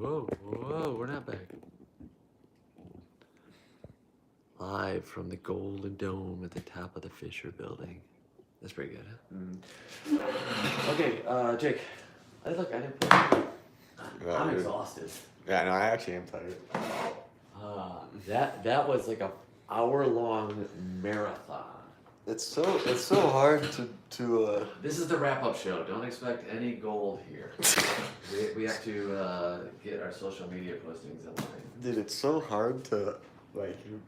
Whoa, we're not back. Live from the Golden Dome at the top of the Fisher Building. That's pretty good, huh? Okay, Jake. Look, I didn't play. I'm exhausted. Yeah, no, I actually am tired. That was like a hour-long marathon. It's so hard to This is the wrap-up show. Don't expect any gold here. we have to get our social media postings in line. Dude, it's so hard to like you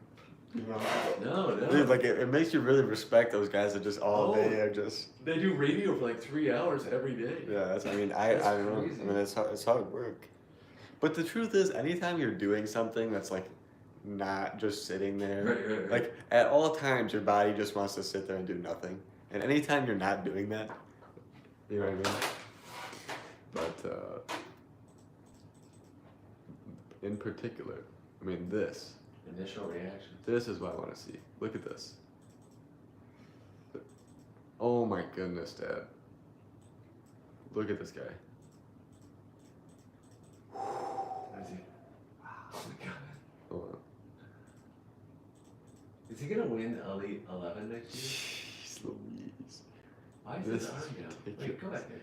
know. No. Dude, like it makes you really respect those guys that just all day are just. They do radio for like 3 hours every day. Yeah, that's. I mean, I don't know. I mean, it's hard work. But the truth is, anytime you're doing something that's like not just sitting there, right. Like at all times, your body just wants to sit there and do nothing. And anytime you're not doing that, you know what I mean? But in particular, I mean this. Initial reaction. This is what I want to see. Look at this. Oh my goodness, Dad. Look at this guy. Is he? Oh my God. Hold on. Is he gonna win Elite 11 next year? Jeez Louise. Why is his arm down? Wait, go back there.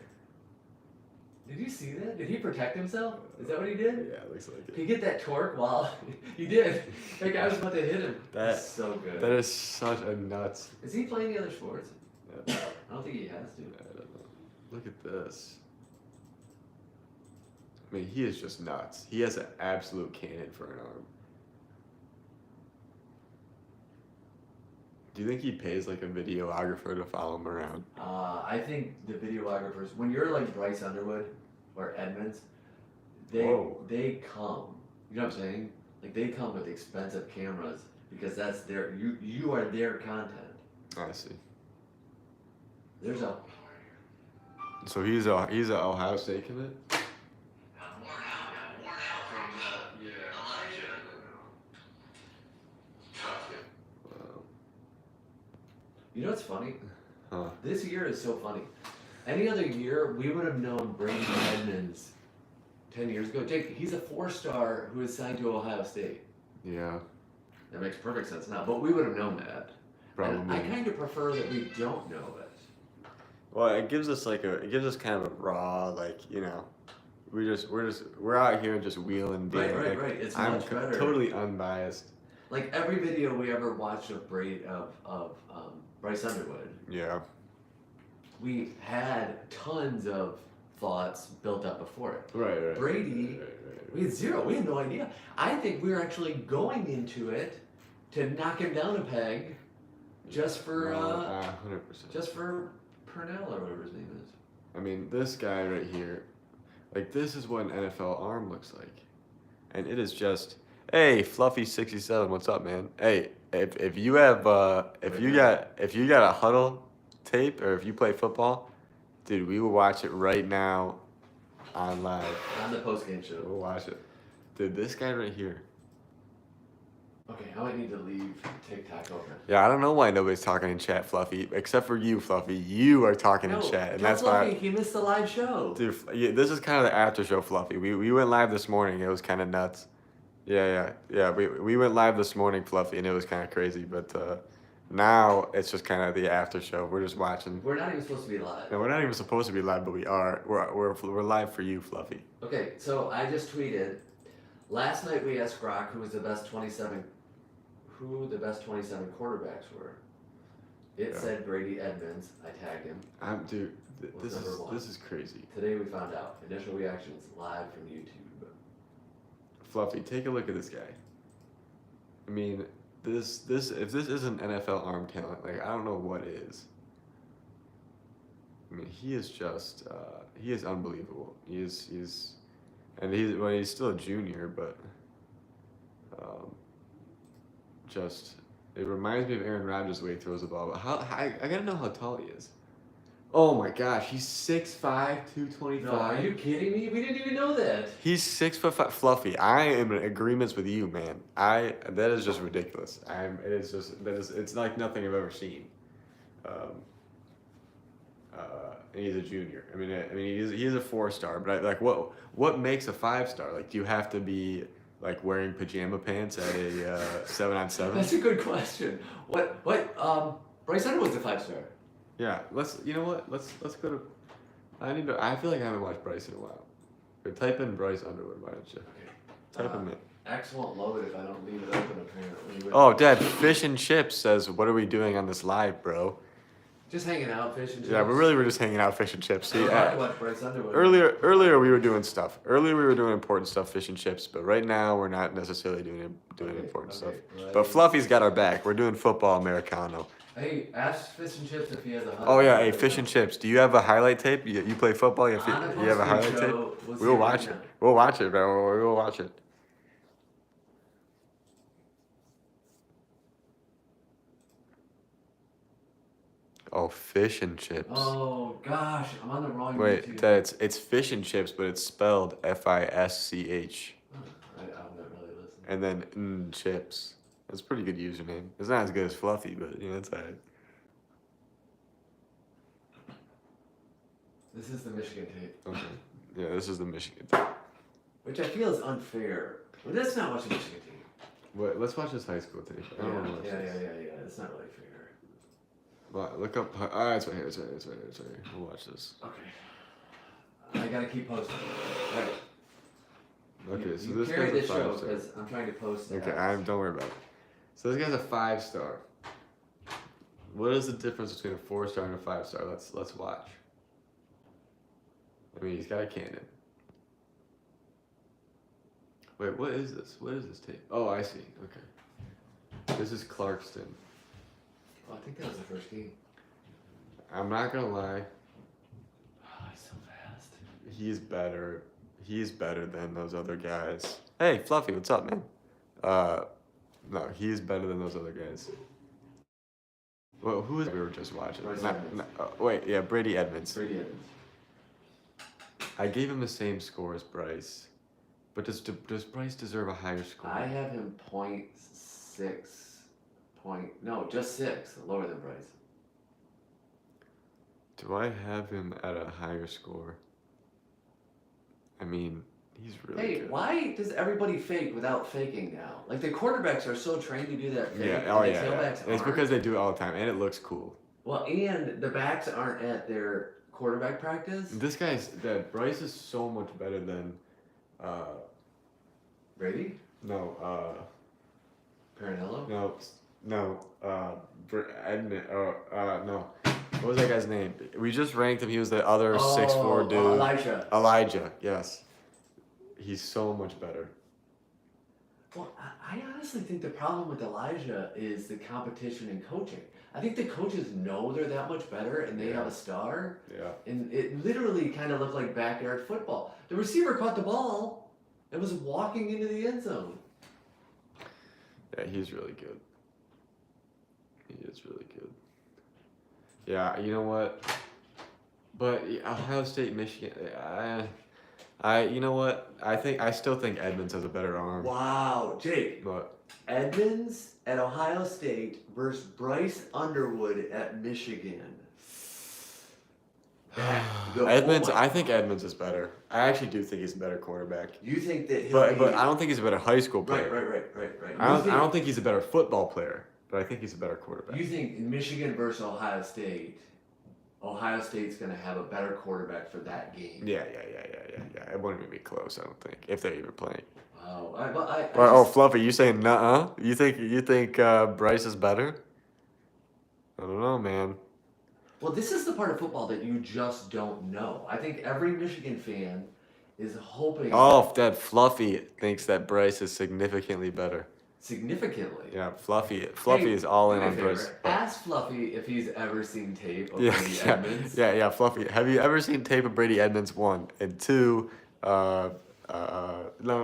Did you see that? Did he protect himself? Is that what he did? Yeah, it looks like it. Did he get that torque while he did? That guy was about to hit him. That's so good. That is such a nuts. Is he playing the other sports? Yeah. I don't think he has to. I don't know. Look at this. I mean, he is just nuts. He has an absolute cannon for an arm. Do you think he pays like a videographer to follow him around? I think the videographers, when you're like Bryce Underwood or Edmunds, they come. You know what I'm saying? Like they come with expensive cameras because that's their you are their content. I see. There's a. So he's a Ohio State commit. You know what's funny? Huh. This year is so funny. Any other year, we would have known Brady Edmunds 10 years ago. Jake, he's a 4-star who is signed to Ohio State. Yeah. That makes perfect sense now, but we would have known that. Probably. And I kind of prefer that we don't know it. Well, it gives us kind of a raw, like, you know, we're out here just wheeling. Right. It's much better. Totally unbiased. Like every video we ever watched of Brady of Bryce Underwood. Yeah. We had tons of thoughts built up before it. Right. Brady, right. we had zero. We had no idea. I think we were actually going into it to knock him down a peg, just for 100%. just for Purnell or whatever his name is. I mean, this guy right here, like this is what an NFL arm looks like, and it is just, hey, Fluffy 67, what's up, man? Hey, if you have if you got a huddle tape or if you play football, dude, we will watch it right now on live. On the post-game show. We'll watch it. Dude, this guy right here. Okay, I might need to leave TikTok open. Yeah, I don't know why nobody's talking in chat, Fluffy, except for you, Fluffy. You are talking in chat, and that's Fluffy, why. he missed the live show. Dude, yeah, this is kind of the after show, Fluffy. We went live this morning. It was kind of nuts. Yeah. We went live this morning, Fluffy, and it was kind of crazy. But now it's just kind of the after show. We're just watching. We're not even supposed to be live. No, we're not even supposed to be live, but we are. We're live for you, Fluffy. Okay, so I just tweeted. Last night we asked Grok who the best 27 quarterbacks were. It said Brady Edmunds. I tagged him. Dude, this is crazy. Today we found out. Initial reactions live from YouTube. Fluffy, take a look at this guy. I mean, if this isn't NFL arm talent, like I don't know what is. I mean, he is just he is unbelievable. He's still a junior, but just it reminds me of Aaron Rodgers the way he throws the ball. But I gotta know how tall he is. Oh my gosh, he's 6'5", 225. No, are you kidding me? We didn't even know that. He's 6'5". Fluffy, I am in agreements with you, man. That is just ridiculous. It's like nothing I've ever seen. and he's a junior. I mean, he's a 4-star. But like, what makes a 5-star? Like, do you have to be like wearing pajama pants at a 7-on-7? That's a good question. What? Bryce Underwood's a 5-star. Yeah. You know what? Let's go to. I feel like I haven't watched Bryce in a while. Here, type in Bryce Underwood. Why don't you? Okay. Type him in. X won't load if I don't leave it open. Apparently. Oh, Dad, Fish and Chips says, "What are we doing on this live, bro?" Just hanging out, fish and chips. Yeah, we're just hanging out, Fish and Chips. See, I watch Bryce Underwood. earlier we were doing stuff. Earlier we were doing important stuff, Fish and Chips. But right now we're not necessarily doing important stuff. Right. But Fluffy's got our back. We're doing football Americano. Hey, ask Fish and Chips if he has a highlight. Oh yeah, hey Fish and Chips. Do you have a highlight tape? You play football? You have a highlight tape? We'll watch it. We'll watch it, bro. We'll watch it. Oh, Fish and Chips. Oh gosh, I'm on the wrong. Wait, YouTube. Dad, it's Fish and Chips, but it's spelled FISCH. I've never really listened. And then Chips. That's a pretty good username. It's not as good as Fluffy, but it's alright. This is the Michigan tape. Okay. Yeah, this is the Michigan. Which I feel is unfair. Well, that's not much Michigan tape. Wait, let's watch this high school tape. I don't want to watch this. Yeah. It's not really fair. Well, look up. It's right here. It's right here. We'll watch this. Okay. I gotta keep posting. All right. Okay, so you this carry guy's a this show 5-star. because I'm trying to post. Okay, don't worry about it. So this guy's a 5-star. What is the difference between a 4-star and a 5-star? Let's watch. I mean, he's got a cannon. Wait, what is this? What is this tape? Oh, I see. Okay. This is Clarkston. Oh, I think that was the first game. I'm not gonna lie. Oh, he's so fast. He's better. He's better than those other guys. Hey, Fluffy, what's up, man? No, he's better than those other guys. Well, who is we were just watching? Wait, yeah, Brady Edmunds. Brady Edmunds. I gave him the same score as Bryce, but does Bryce deserve a higher score? I have him 0.6. No, just 6, lower than Bryce. Do I have him at a higher score? I mean, he's really good. Why does everybody fake without faking now? Like the quarterbacks are so trained to do that fake. Yeah, and the tailbacks It's because they do it all the time, and it looks cool. Well, and the backs aren't at their quarterback practice. Bryce is so much better than, Brady? No, Parinello? No, Edmund, no. What was that guy's name? We just ranked him. He was the other 6'4" dude. Elijah, yes. He's so much better. Well, I honestly think the problem with Elijah is the competition in coaching. I think the coaches know they're that much better and they have a star. Yeah. And it literally kind of looked like backyard football. The receiver caught the ball and was walking into the end zone. Yeah, he's really good. He is really good. Yeah, you know what? But Ohio State, Michigan, you know what? I still think Edmunds has a better arm. Wow, Jake. But Edmunds at Ohio State versus Bryce Underwood at Michigan. Edmunds, I think Edmunds is better. I actually do think he's a better quarterback. You think that but I don't think he's a better high school player. Right. I don't think he's a better football player, but I think he's a better quarterback. You think Michigan versus Ohio State's going to have a better quarterback for that game? Yeah. It wouldn't even be close, I don't think, if they're even playing. Wow. Fluffy, you saying nuh-uh? You think Bryce is better? I don't know, man. Well, this is the part of football that you just don't know. I think every Michigan fan is hoping. Oh, that Fluffy thinks that Bryce is significantly better. Significantly? Yeah, Fluffy is all in on Bryce. Ask Fluffy if he's ever seen tape of Brady Edmunds. Yeah, Fluffy. Have you ever seen tape of Brady Edmunds? 1 and 2. No,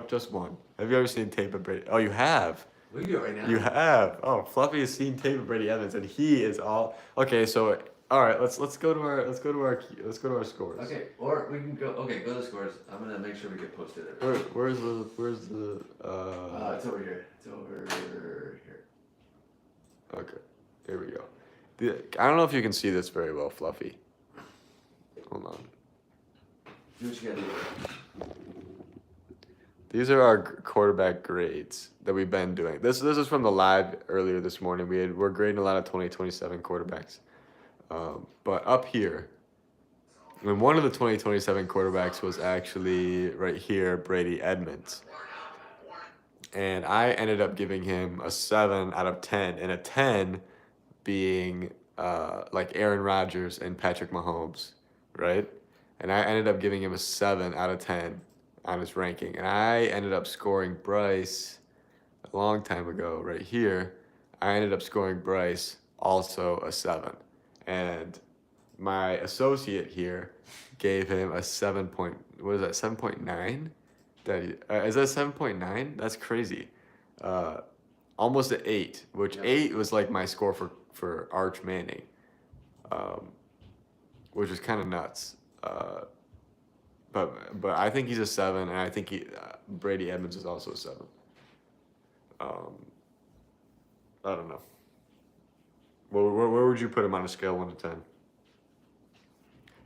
just 1. Have you ever seen tape of Brady? Oh, you have. We can do it right now. You have. Oh, Fluffy has seen tape of Brady Edmunds, and he is all okay. So. All right, let's go to our scores. Okay, or we can go. Okay, go to the scores. I'm gonna make sure we get posted. Where's the? It's over here. It's over here. Okay, here we go. I don't know if you can see this very well, Fluffy. Hold on. Do what you gotta do. These are our quarterback grades that we've been doing. This is from the live earlier this morning. We're grading a lot of 2027 quarterbacks. But up here, and one of the 2027 quarterbacks was actually right here, Brady Edmunds. And I ended up giving him a 7 out of 10, and a 10 being like Aaron Rodgers and Patrick Mahomes, right? And I ended up giving him a 7 out of 10 on his ranking. And I ended up scoring Bryce a long time ago right here. I ended up scoring Bryce also a 7. And my associate here gave him a 7.9? Is that 7.9? That's crazy. Almost an 8, which 8 was like my score for Arch Manning, which is kind of nuts. But I think he's a 7, and I think Brady Edmunds is also a 7. I don't know. Where would you put him on a scale 1 to 10?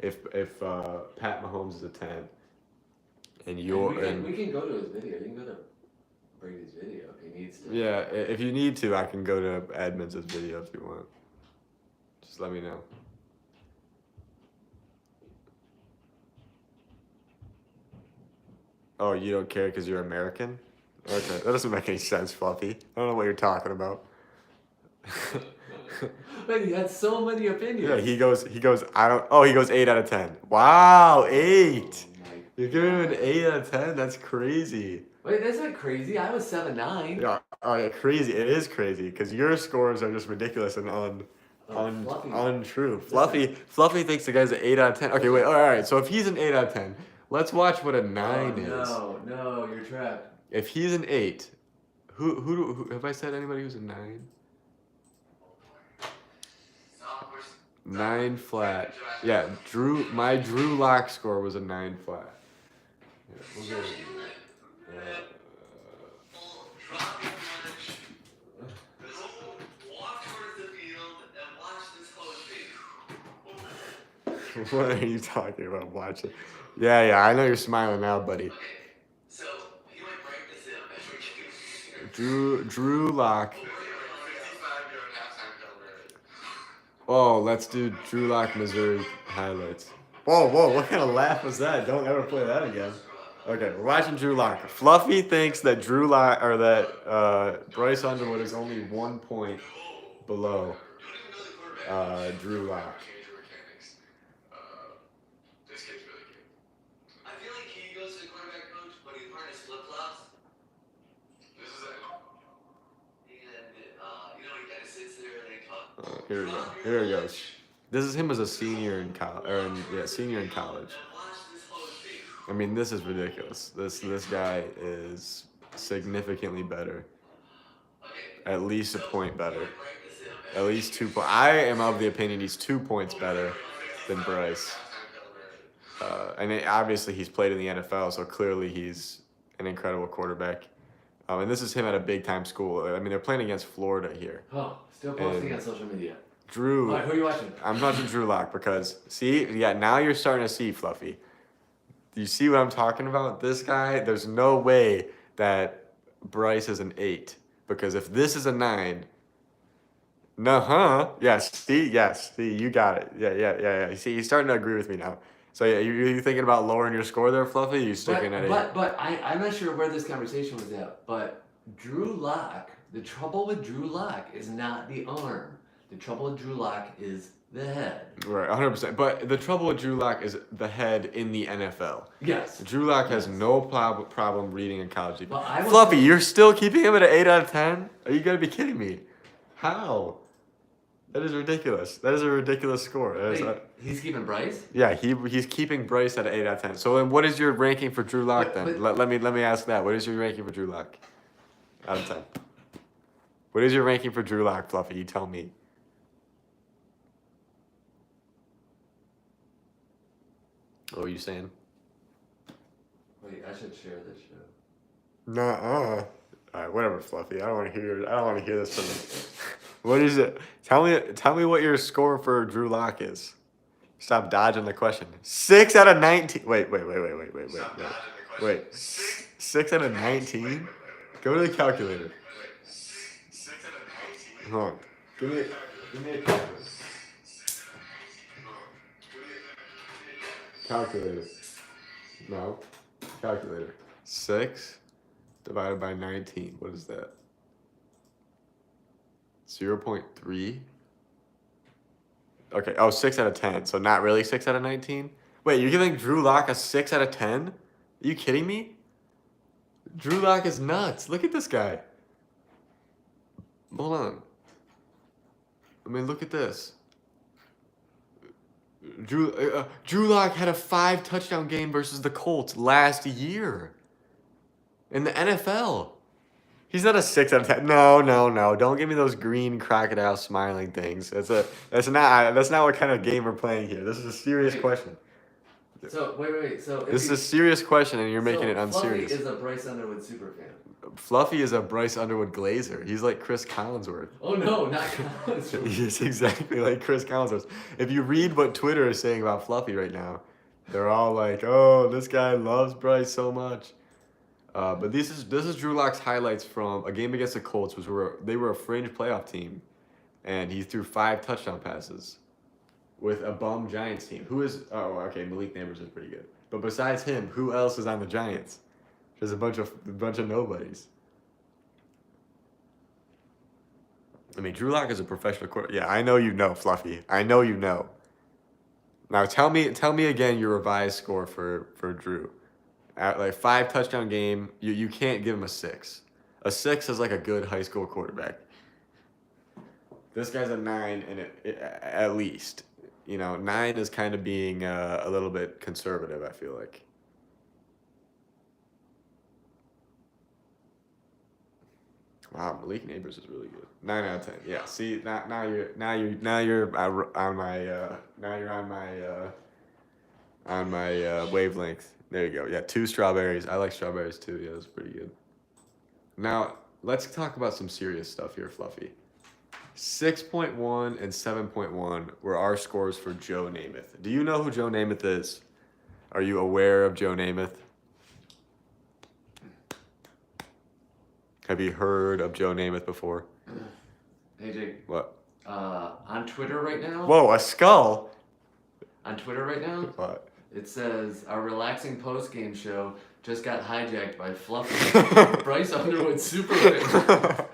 If Pat Mahomes is a 10, and we can go to his video. You can go to Brady's video if he needs to. Yeah, if you need to, I can go to Edmunds' video if you want. Just let me know. Oh, you don't care because you're American? Okay, that doesn't make any sense, Fluffy. I don't know what you're talking about. Wait, he had so many opinions. Yeah, he goes, he goes 8 out of 10. Wow, 8. You're giving him an 8 out of 10? That's crazy. Wait, that's not crazy. I was 7.9. Yeah, crazy. It is crazy because your scores are just ridiculous and untrue. Fluffy thinks the guy's an 8 out of 10. Okay, wait, all right. So if he's an 8 out of 10, let's watch what a 9 is. No, you're trapped. If he's an 8, who have I said anybody who's a 9? 9 flat. Yeah, my Drew Lock score was a 9 flat. Yeah, we'll go with What are you talking about watching? Yeah, I know you're smiling now, buddy. So, you might break this Drew Lock. Oh, let's do Drew Lock, Missouri highlights. Whoa, what kind of laugh was that? Don't ever play that again. Okay, we're watching Drew Lock. Fluffy thinks that Bryce Underwood is only 1 point below Drew Lock. This kid's really cute. I feel like he goes to the quarterback coach, but he's wearing his flip-flops. This is it. And, he kind of sits there and they talk. Here he goes. This is him as a senior in college. Senior in college. I mean, this is ridiculous. This guy is significantly better. At least a point better. At least 2 points. I am of the opinion he's 2 points better than Bryce. Obviously he's played in the NFL, so clearly he's an incredible quarterback. And this is him at a big-time school. I mean, they're playing against Florida here. Oh, still posting on social media. Drew. All right, who are you watching? I'm watching Drew Lock because, now you're starting to see, Fluffy. You see what I'm talking about? This guy, there's no way that Bryce is an 8. Because if this is a 9, yes, see, you got it. Yeah. You see, he's starting to agree with me now. So you thinking about lowering your score there, Fluffy? You sticking at 8? But I'm not sure where this conversation was at. But Drew Lock, the trouble with Drew Lock is not the arm. The trouble with Drew Lock is the head. Right, 100%. But the trouble with Drew Lock is the head in the NFL. Yes. Drew Lock has no problem reading in college. Well, Fluffy, you're still keeping him at an 8 out of 10? Are you going to be kidding me? How? That is ridiculous. That is a ridiculous score. He's keeping Bryce? Yeah, he's keeping Bryce at an 8 out of 10. So then what is your ranking for Drew Lock then? Let me ask that. What is your ranking for Drew Lock out of 10? What is your ranking for Drew Lock, Fluffy? You tell me. What were you saying? Wait, I should share this show. Nuh-uh. Alright, whatever, Fluffy. I don't want to hear this from you. What is it? Tell me what your score for Drew Lock is. Stop dodging the question. 6 out of 19. Wait. 6 out of 19? Go to the calculator. Hold on. Give me a calculator. Calculator. No. Calculator. 6 divided by 19. What is that? 0.3? Okay. Oh, 6 out of 10. So not really 6 out of 19? Wait, you're giving Drew Lock a 6 out of 10? Are you kidding me? Drew Lock is nuts. Look at this guy. Hold on. I mean, look at this. Drew Lock had a 5 touchdown game versus the Colts last year in the NFL. He's not a 6 out of 10. No. Don't give me those green crocodile smiling things. That's not what kind of game we're playing here. This is a serious question. So wait. So this is a serious question, and you're making it unserious. Fluffy is a Bryce Underwood superfan. Fluffy is a Bryce Underwood glazer. He's like Chris Collinsworth. Oh no, not Collinsworth. He's exactly like Chris Collinsworth. If you read what Twitter is saying about Fluffy right now, they're all like, "Oh, this guy loves Bryce so much." But this is Drew Lock's highlights from a game against the Colts, they were a fringe playoff team, and he threw 5 touchdown passes with a bum Giants team. Malik Neighbors is pretty good. But besides him, who else is on the Giants? There's a bunch of nobodies. I mean, Drew Lock is a professional quarterback. Yeah, I know you know, Fluffy. I know you know. Now tell me again your revised score for Drew. At like 5 touchdown game, you can't give him a 6. A 6 is like a good high school quarterback. This guy's a 9, and at least, 9 is kind of being a little bit conservative. I feel like. Wow, Malik Neighbors is really good. 9 out of 10. Yeah. See, now you're on my wavelength. There you go. Yeah, 2 strawberries. I like strawberries too. Yeah, that's pretty good. Now let's talk about some serious stuff here, Fluffy. 6.1 and 7.1 were our scores for Joe Namath. Do you know who Joe Namath is? Are you aware of Joe Namath? Have you heard of Joe Namath before? Hey, Jake. What? On Twitter right now? Whoa, a skull? On Twitter right now? What? It says, our relaxing post-game show just got hijacked by Fluffy, Bryce Underwood superfan.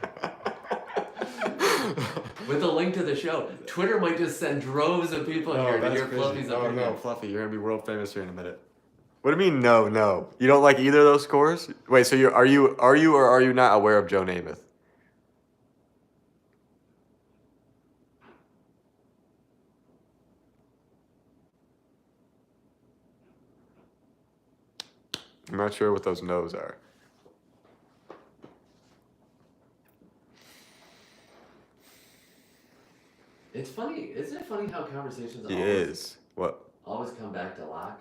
With a link to the show. Twitter might just send droves of people here to hear Fluffy's opinion. Oh no, Fluffy, you're going to be world famous here in a minute. What do you mean, no? You don't like either of those scores? Wait, so are you or are you not aware of Joe Namath? I'm not sure what those no's are. It's funny. Isn't it funny how conversations always come back to Lock?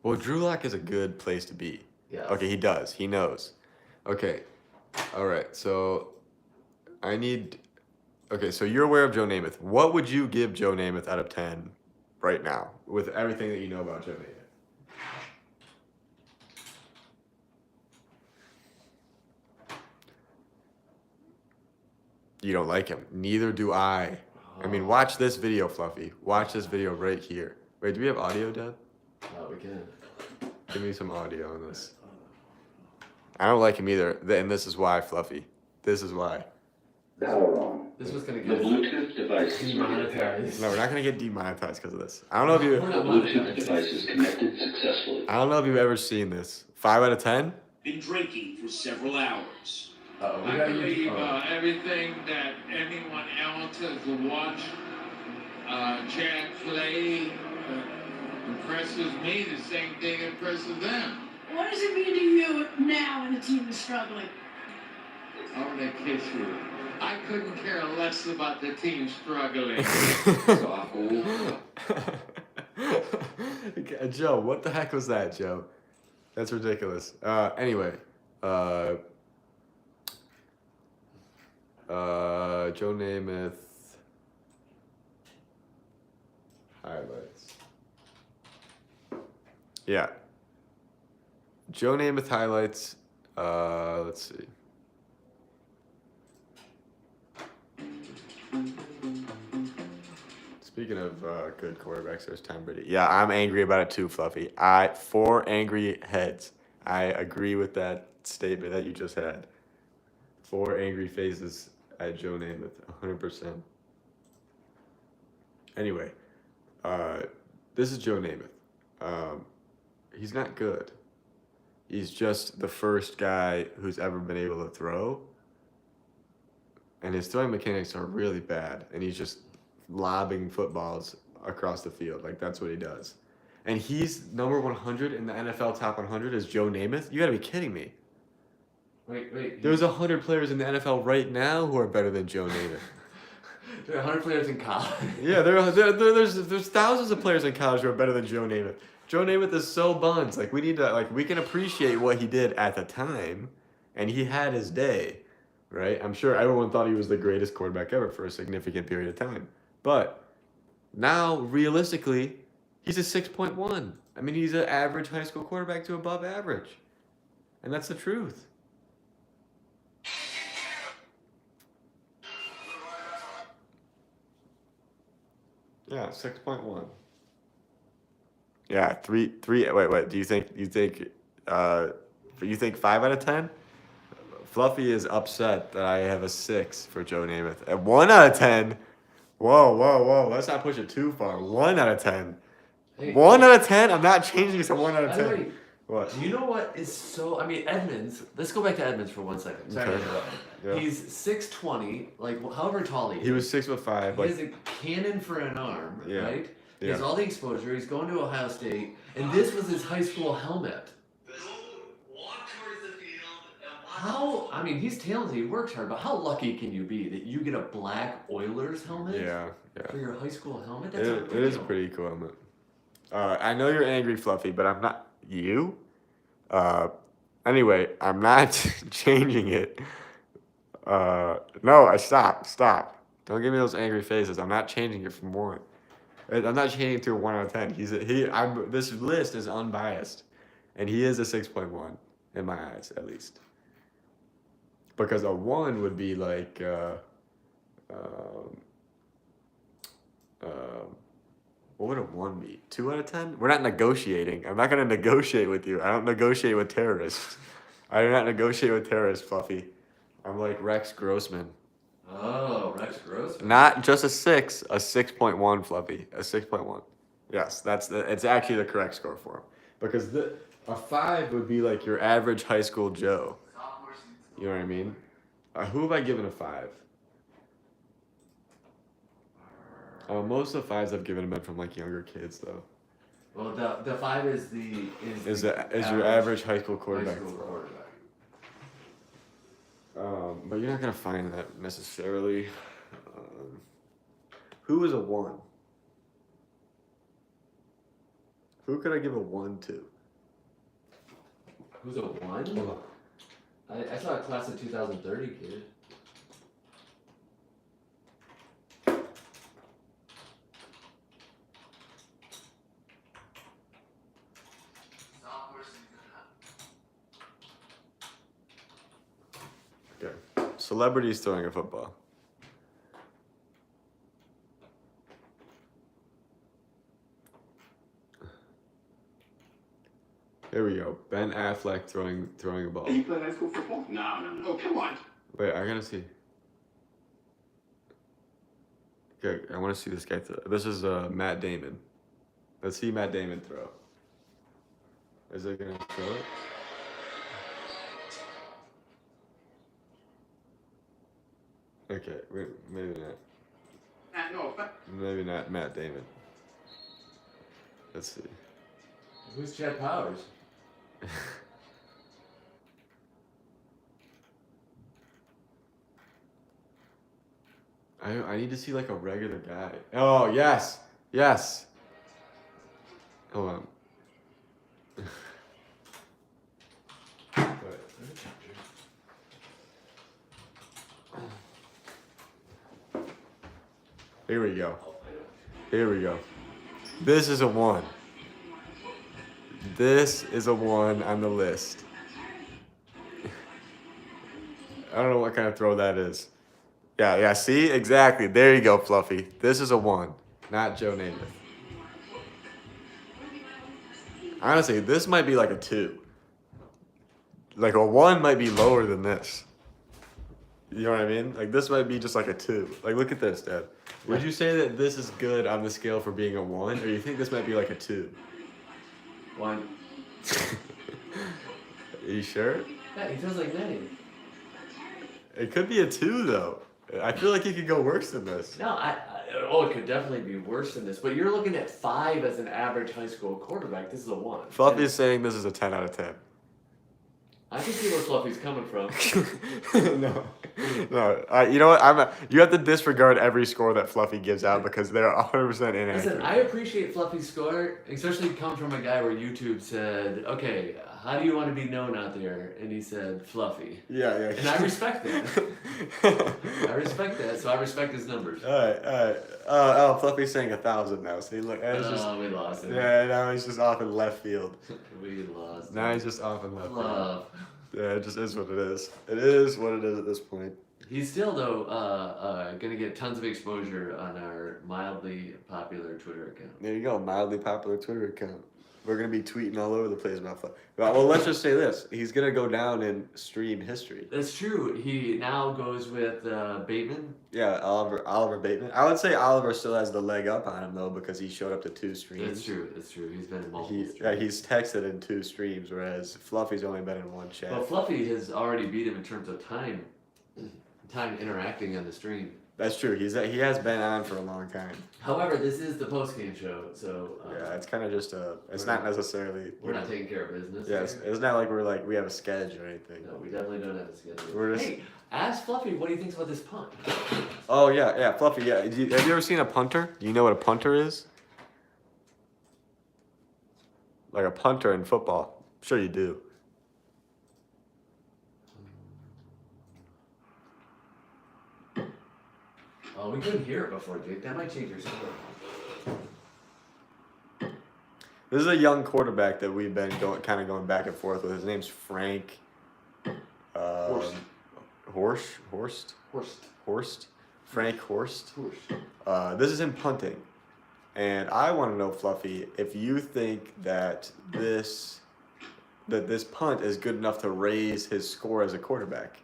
Well, Drew Lock is a good place to be. Yeah. Okay, he does. He knows. Okay. All right. So so you're aware of Joe Namath. What would you give Joe Namath out of 10 right now with everything that you know about Joe Namath? You don't like him. Neither do I. I mean, watch this video, Fluffy. Watch this video right here. Wait, do we have audio, Dad? We can. Give me some audio on this. I don't like him either, and this is why, Fluffy. This is why. This was gonna get Bluetooth device demonetized. No, we're not gonna get demonetized because of this. I don't know if you. We're not Bluetooth device is connected successfully. I don't know if you've ever seen this. 5 out of 10. Been drinking for several hours. We I gotta believe use. everything that anyone else has watched Chad play impresses me the same thing impresses them. What does it mean to you now when the team is struggling? I want to kiss you. I couldn't care less about the team struggling. Joe, what the heck was that, Joe? That's ridiculous. Anyway, Joe Namath. highlights. Yeah. Joe Namath highlights. Let's see. Speaking of good quarterbacks, there's Tom Brady. Yeah, I'm angry about it too, Fluffy. 4 angry heads. I agree with that statement that you just had. 4 angry faces at Joe Namath, 100%. Anyway, this is Joe Namath. He's not good. He's just the first guy who's ever been able to throw. And his throwing mechanics are really bad. And he's just lobbing footballs across the field. Like, that's what he does. And he's number 100 in the NFL top 100 is Joe Namath? You gotta be kidding me. Wait. There's 100 players in the NFL right now who are better than Joe Namath. There are 100 players in college. Yeah, there's thousands of players in college who are better than Joe Namath. Joe Namath is so buns. Like, we need to, like, we can appreciate what he did at the time, and he had his day, right? I'm sure everyone thought he was the greatest quarterback ever for a significant period of time. But now, realistically, he's a 6.1. I mean, he's an average high school quarterback to above average. And that's the truth. Yeah, 6.1. Yeah, three. Wait. Do you think 5 out of 10? Fluffy is upset that I have a 6 for Joe Namath. And 1 out of 10. Whoa. Let's not push it too far. 1 out of 10. Hey, 1 out of 10? I'm not changing it to 1 out of 10. Wait. What? Do you know what is so? I mean, Edmunds. Let's go back to Edmunds for 1 second. Sorry to Okay. interrupt. Yeah. He's 6'20", like however tall he is. He was 6'5". He Like, has a cannon for an arm, Yeah. right? He Yeah. has all the exposure. He's going to Ohio State, and this was his high school helmet. How? I mean, he's talented. He works hard, but how lucky can you be that you get a black Oilers helmet yeah. for your high school helmet? That's It is a pretty cool helmet. I know you're angry, Fluffy, but I'm not. You? Anyway, I'm not changing it. No, stop. Don't give me those angry faces. I'm not changing it from 1. I'm not changing it to a 1 out of 10. This list is unbiased, and he is a 6.1 in my eyes, at least. Because a 1 would be like, what would a 1 be? 2 out of 10? We're not negotiating. I'm not going to negotiate with you. I don't negotiate with terrorists. I do not negotiate with terrorists, Fluffy. I'm like Rex Grossman. Oh, Rex Grossman. Not just a 6, a 6.1, Fluffy. A 6.1. Yes, it's actually the correct score for him. Because a 5 would be like your average high school Joe. You know what I mean? Who have I given a 5? Most of the 5s I've given have been from like younger kids, though. Well, the 5 is your average high school quarterback. High school quarterback. But you're not gonna find that necessarily. Who is a 1? Who could I give a 1 to? Who's a 1? I saw a class of 2030 kid. Okay. Celebrities throwing a football. Here we go. Ben Affleck throwing a ball. You play high school football? No. Oh, come on. Wait, I gotta see. Okay, I want to see this guy throw. This is Matt Damon. Let's see Matt Damon throw. Is it gonna throw it? Okay, wait, maybe not. No. Maybe not Matt Damon. Let's see. Who's Chad Powers? I need to see like a regular guy. Oh, yes. Hold on. Here we go. This is a 1. This is a 1 on the list. I don't know what kind of throw that is. Yeah, see? Exactly. There you go, Fluffy. This is a 1, not Joe Namath. Honestly, this might be like a 2. Like a 1 might be lower than this. You know what I mean? Like this might be just like a 2. Like look at this, Dad. Would you say that this is good on the scale for being a 1, or you think this might be like a 2? 1. Are you sure? Yeah, he throws like 9. It could be a 2 though. I feel like he could go worse than this. No, it could definitely be worse than this. But you're looking at 5 as an average high school quarterback. This is a 1. Fluffy is saying this is a 10 out of 10. I can see where Fluffy's coming from. No. You know what? You have to disregard every score that Fluffy gives out because they're 100% inaccurate. Listen, I appreciate Fluffy's score, especially come from a guy where YouTube said, okay, how do you want to be known out there? And he said, Fluffy. Yeah. And I respect that. I respect that, so I respect his numbers. All right. Oh, Fluffy's saying 1,000 now. See, look, We lost him. Yeah, now he's just off in left field. We lost him. Now he's just off in left field. Love. Yeah, it just is what it is. It is what it is at this point. He's still, though, going to get tons of exposure on our mildly popular Twitter account. There you go, mildly popular Twitter account. We're going to be tweeting all over the place about Fluffy. Well, let's just say this. He's going to go down in stream history. That's true. He now goes with Bateman. Yeah, Oliver Bateman. I would say Oliver still has the leg up on him, though, because he showed up to 2 streams. That's true. He's been in multiple streams. Yeah, he's texted in 2 streams, whereas Fluffy's only been in 1 chat. But Fluffy has already beat him in terms of time interacting on the stream. That's true. He has been on for a long time. However, this is the post-game show, so... yeah, it's kind of just it's not necessarily... We're not taking care of business. Yes, it's not like we have a schedule or anything. No, we definitely don't have a schedule. We're just... Hey, ask Fluffy what he thinks about this punt. Oh, yeah, Fluffy, yeah. Have you ever seen a punter? Do you know what a punter is? Like a punter in football. I'm sure you do. Oh, we couldn't hear it before, Jake. That might change your score. This is a young quarterback that we've been going back and forth with. His name's Frank. Horst. Frank Horst. This is in punting, and I want to know, Fluffy, if you think that this punt is good enough to raise his score as a quarterback,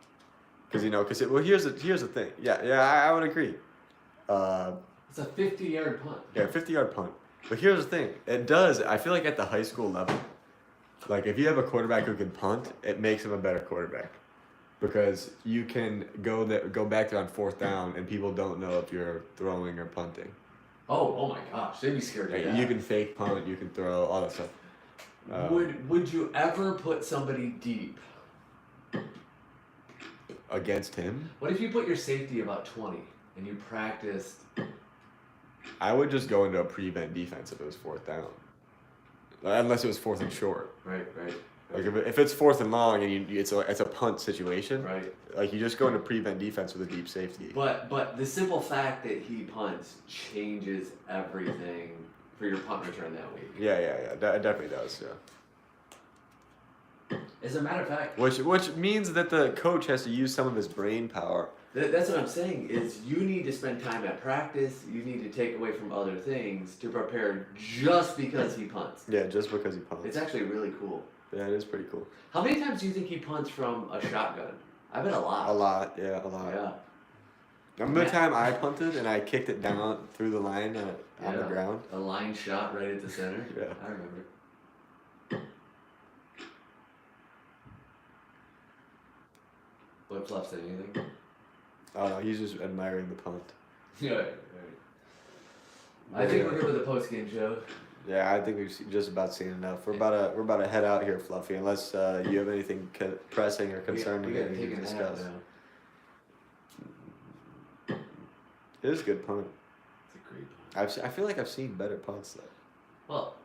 because here's the thing. Yeah, I would agree. It's a 50-yard punt. Yeah, 50-yard punt. But here's the thing. It does. I feel like at the high school level, like if you have a quarterback who can punt, it makes him a better quarterback. Because you can go back there on 4th down, and people don't know if you're throwing or punting. Oh my gosh, they'd be scared of that. You can fake punt, you can throw, all that stuff. Would you ever put somebody deep? Against him? What if you put your safety about 20 and you practiced? I would just go into a prevent defense if it was 4th down. Unless it was 4th and short. Right. Like if it's 4th and long and it's a punt situation, right? Like you just go into prevent defense with a deep safety. But the simple fact that he punts changes everything for your punt return that week. Yeah. It definitely does. Yeah. As a matter of fact, which means that the coach has to use some of his brain power. That's what I'm saying. Is you need to spend time at practice. You need to take away from other things to prepare just because he punts. Yeah, just because he punts. It's actually really cool. Yeah, it is pretty cool. How many times do you think he punts from a shotgun? I bet a lot. A lot. Yeah. Remember the time I punted and I kicked it down through the line on the ground? A line shot right at the center? Yeah. I remember. What, Fluff said anything? Oh, no, he's just admiring the punt. Yeah, right. I think we're good with the post-game show. Yeah, I think we've just about seen enough. We're about to head out here, Fluffy, unless you have anything pressing or concerning we that gotta you take can a nap discuss. now. It is a good punt. It's a great punt. I feel like I've seen better punts though. Well,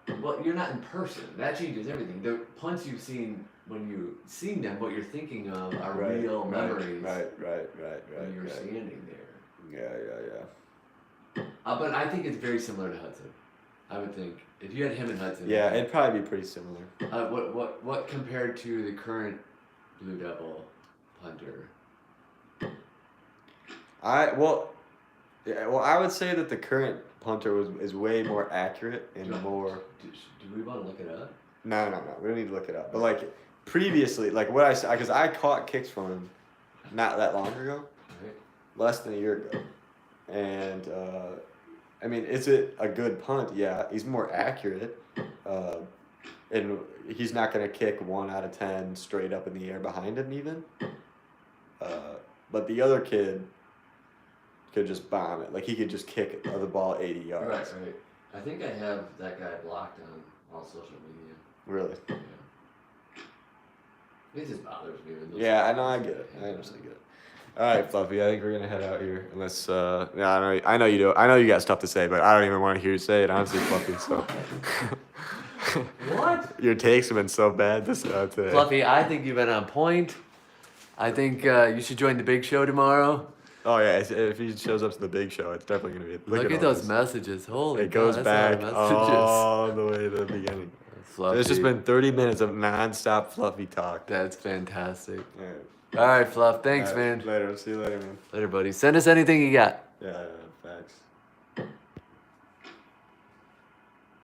you're not in person. That changes everything. The punts you've seen when you've seen them, what you're thinking of are real memories. Right. When you're standing there. Yeah. But I think it's very similar to Hudson. I would think if you had him and Hudson. Yeah, it'd probably be pretty similar. What compared to the current Blue Devil punter? I would say that the current punter is way more accurate and more. Do we want to look it up? No. We don't need to look it up. But like previously, like what I said, because I caught kicks from him not that long ago, Right. less than a year ago, and I mean, is it a good punt? Yeah, he's more accurate, and he's not gonna kick 1 out of 10 straight up in the air behind him even. But the other kid could just bomb it. Like he could just kick the ball 80 yards. Right. I think I have that guy blocked on all social media. Really? Yeah. It just bothers me. When those Yeah, I know. I get it. I honestly get it. All right, Fluffy. I think we're gonna head out here. Unless, yeah, I know you do. I know you got stuff to say, but I don't even want to hear you say it. Honestly, Fluffy. So. What? Your takes have been so bad this today. Fluffy, I think you've been on point. I think you should join the big show tomorrow. Oh yeah, if he shows up to the big show, it's definitely gonna be. Look at all those this. messages. Holy It goes God, that's back a lot of messages. all the way to the beginning. Fluffy. It's just been 30 minutes of non-stop Fluffy talk. That's fantastic. All right. All right, Fluff. Thanks, All right, man. Later. See you later, man. Later, buddy. Send us anything you got. Yeah.